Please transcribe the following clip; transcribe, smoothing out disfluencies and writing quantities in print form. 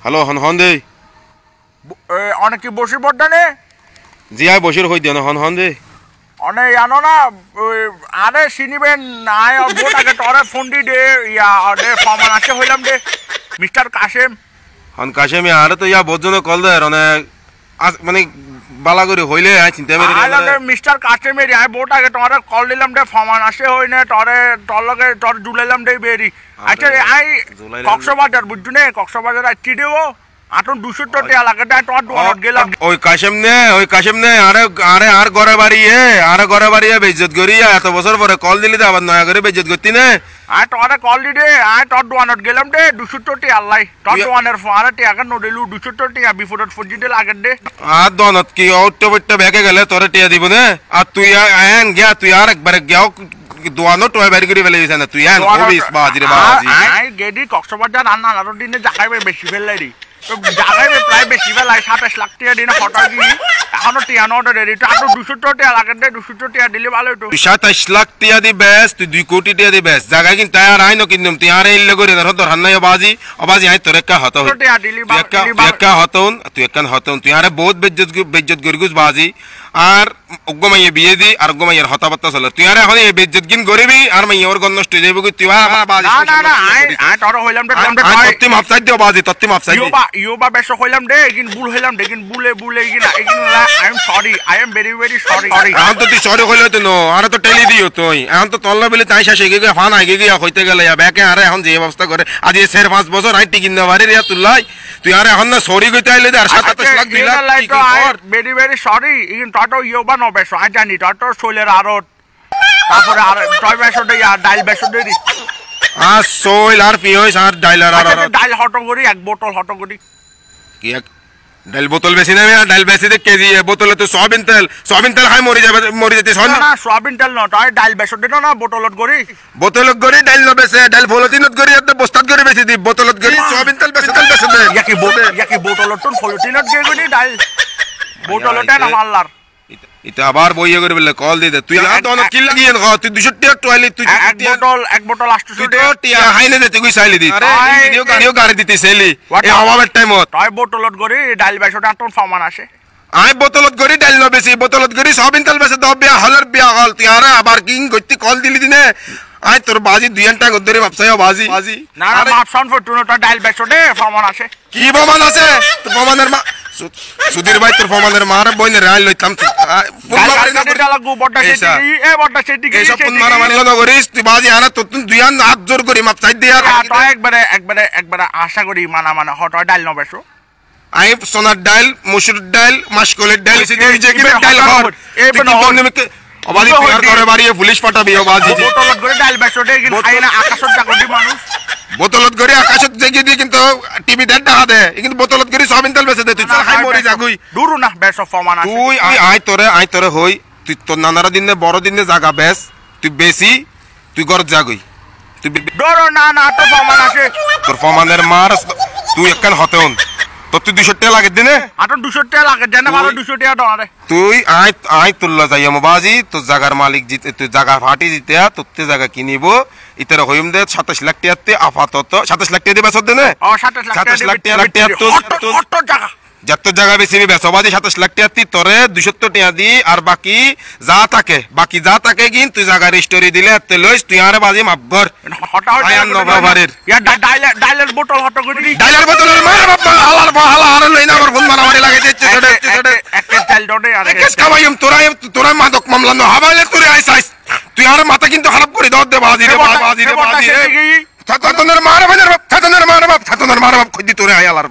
hello হন হন দে অনেক কি বসি পড়তানে জি আয় বসির হই দিও হন হন দে অনে জানো না আরে চিনিবেন আয় বোট আগে তোরে ফোন দি দে ইয়া দে ফমান আছে হইলাম দে মিস্টার কাশেম হন কাশেম আরে তো ইয়া বোঝনো কল দে মানে মানে বালা করে হইলে আই চিন্তা মেরে আরে মিস্টার কাশেম এর আয় বোট আগে তোরে কল দিলাম দে ফমান আছে হইনে তোরে তোর লগে তোর জুলাইলাম দে বেরি আচ্ছা আই কক্সবাজার বুঝছুনে কক্সবাজার আইছি দেও আটন 200 টাকা লাগে দে তোর দোকানত গেলাম ওই কাশেম নে আরে আরে আর ঘরে বাড়ি বেইজ্জত করিয়া এত বছর পরে কল দিলি দে আবার নয়া করে বেইজ্জত করতি না আয় তোরে কল দি দে আয় তোর দোকানত গেলাম দে 200 টাকা আল্লাহ তোর দোকানের ফারে টাকা নদিলু 200 টাকা বিফোরত ফজি দে লাগে দে আর দোকানত কি অটো বট্টা ব্যাকে গেলে তোরে টিয়া দিব না আর তুই আয়ন গিয়া তুই আর একবার গিয়াও দোয়ানো টয় বাইরে করে ফেলে দিছ না তুই আয়ন ওবিস বাজি আয় গেদি কক্সবাজার রান্না আরো দিনে জায়গায় বেশি ফেললাই দি তো জায়গায় প্রায় বেশি ফেলাই 27 লাখ টাকা দিনে ফটো কি এখনো টিয়া নটা রেডি তো আর 200 টাকা লাগে দে 200 টাকা দিলে ভালো হতো 27 লাখ টাকা দি বেশ তুই 2 কোটি টাকা দি বেশ জায়গা কিন্তু আর আইনো কিন্তু তুই আর ইল্লে করে ধর ধর হান্নাই বাজি আই তোরে কা হতো টাকা দিলি একা হতন তুই একান হতন তুই আরে বহুত বেজ্জত গরিগুস বাজি আর উগ্গমাইয়ে বিয়ে দি আর উগ্গমাইয়ের হতাবাত্তা চলে তুই আর এখন এই বেজ্জত গিন গরিবি আর মাইয়ে ওর গন নষ্ট হয়ে যাবে তুই বাজি না আই তোর হইলাম দে তত্তি মাপসাই দিও বাজি তত্তি মাপসাই দি ইয়োবা বেশ হইলাম দে গিন ভুল হইলাম দে গিন বুলে গিন I am sorry I am very sorry এখন তো তুই সরি কইলে তো নো আর তো টেলি দিও তুই এখন তো তল্লা বলে তাই শেষ হয়ে গিয়ে ফান আগে গিয়া হইতে গেলে ব্যাকে আরে এখন যে অবস্থা করে আজ এই 4-5 বছর আই টিকিন না বাড়ি রিয়া তুলাই তুই আরে এখন না সরি কইতে আইলে আর 27 লাখ দিলা কি কর ভেরি সরি ইন টটো ইয়োবা নো বেশ আই জানি টটো সোলের আরত তারপরে আর টয় বেশো দে আর ডাইল বেশো দে আর সোল আর পিওস আর ডাইলার আর ডাইল হটো করি এক বোতল হটো করি কি এক ডাইল বোতল বেশি না ডাইল বেশি দে কেজি বোতলে তো সয়াবিন তেল খাই মরি যেতে সন না সয়াবিন তেল না তাই ডাইল বেশো দে না বোতলত করি ডাইল ন বেশে ডাইল ফলতিনত করি এত বস্তাত করে বেশি দি বোতলত করি সয়াবিন তেল বেশি দে ইয়াকি বোতলত ফলতিনত করি ডাইল বোতলতে না মাল্লার এটা আবার বইয়ে করে বলে কল দি দে তুই আর দন কি লাগিয়ে ন তুই 200 টাকা টয়লি তুই এক বোতল 800 টাকা টিয়া হাইনে দে তুই চাইলি দি আরে ভিডিও গাড়ি দিতে সেলি এই অভাবের টাইমত তাই বোতলত করে ডাইল বেশো টাকা তোর ফমান আসে আই বোতলত করি ডাইল ন বেশি বোতলত করি সয়াবিন তেল বেশি দাও বিয়া হলর বিয়া হল তুই আর আবার কিং গতি কল দিলি দিনে আই তোর বাজি 2 ঘন্টা গদরে বাপসাইও বাজি না মাপ সাউন্ড ফটুনো তো ডাইল বেশো দে ফমান আসে কি ফমান আছে তো ফমানের মা সুধীর ভাই তোর ফমানের মারে বইনে রাইল লইতাম ফোন মারি না বড় লাগু বড়টা সেটি বড়টা সেটি এই সব ফোন মারা মারিল না করিস তুই বাজি আনা তো তুই দুই হাত জোর করি মাপ চাই দে আর তো একবারে আশা করি মানা হট ডাইল ন বেশো আই সোনার ডাইল মসুর ডাইল মাসকলের ডাইল সিটি যে কি ডাইল হর এই বন্ধ অবাজি পিয়ার করে বাড়িয়ে পুলিশ পাঠাবি অবাজি বোতলত করে ডাইল বেশো দে কিন্তু খাই না আকাশত জাগদি মানুষ বোতলত করে আকাশত জাগি দি কিন্তু টিভি দেন টাকা দে কিন্তু বোতলত করে সয়াবিন তেল বেচে দে তুই খাই মরি যাগুই দূর না বেশো ফমান আছে তুই আই তোরে হই তুই তোর নানারা দিনে বড় দিনে জায়গা বেশ তুই বেশি তুই ঘর যাগুই তুই দূর না তো ফমান আছে তোর ফমানের মার তুই একখান হতেন তোর তুই 200 টাকা লাগে দিনে আটো 200 টাকা লাগে জানা ভালো 200 টাকা দরে তুই আই তুল্লা যাইয়া মোবাজি তোর জায়গার মালিক জিতে তুই জায়গা ফাটি জিতে তোতে জায়গা কিনিব ইতারে হইম দে 27 লাখ টাকাতে আপাতত 27 লাখ টাকা দিবা সদ দে ও 27 লাখ টাকা তোর জায়গা যত জায়গা বেশি বেচবাজি 27 লাখ টাকা তোরে 200 টাকা দি আর বাকি যা থাকে কিন তুই জায়গা রেস্টোরি দিলে তে লইস তুই আরে বাজি মাপ ঘর হটা আয়ান নবাবারের ইয়া ডাইলের বোতল হটো করি ডাইলের বোতলের মার বাবা হালার আর লইনা আমার ফোন মারামারি লাগে যাচ্ছে সেটা এক ডাইল ডে আর কেস কামাইম তোরা মাদক মামলা ন হাবালে করে আইসাইস তুই আর মাথা কিন্তু খারাপ করে দাও দে বাজি রে থাতনের মার বাপ খুদি তোরে আয়ালার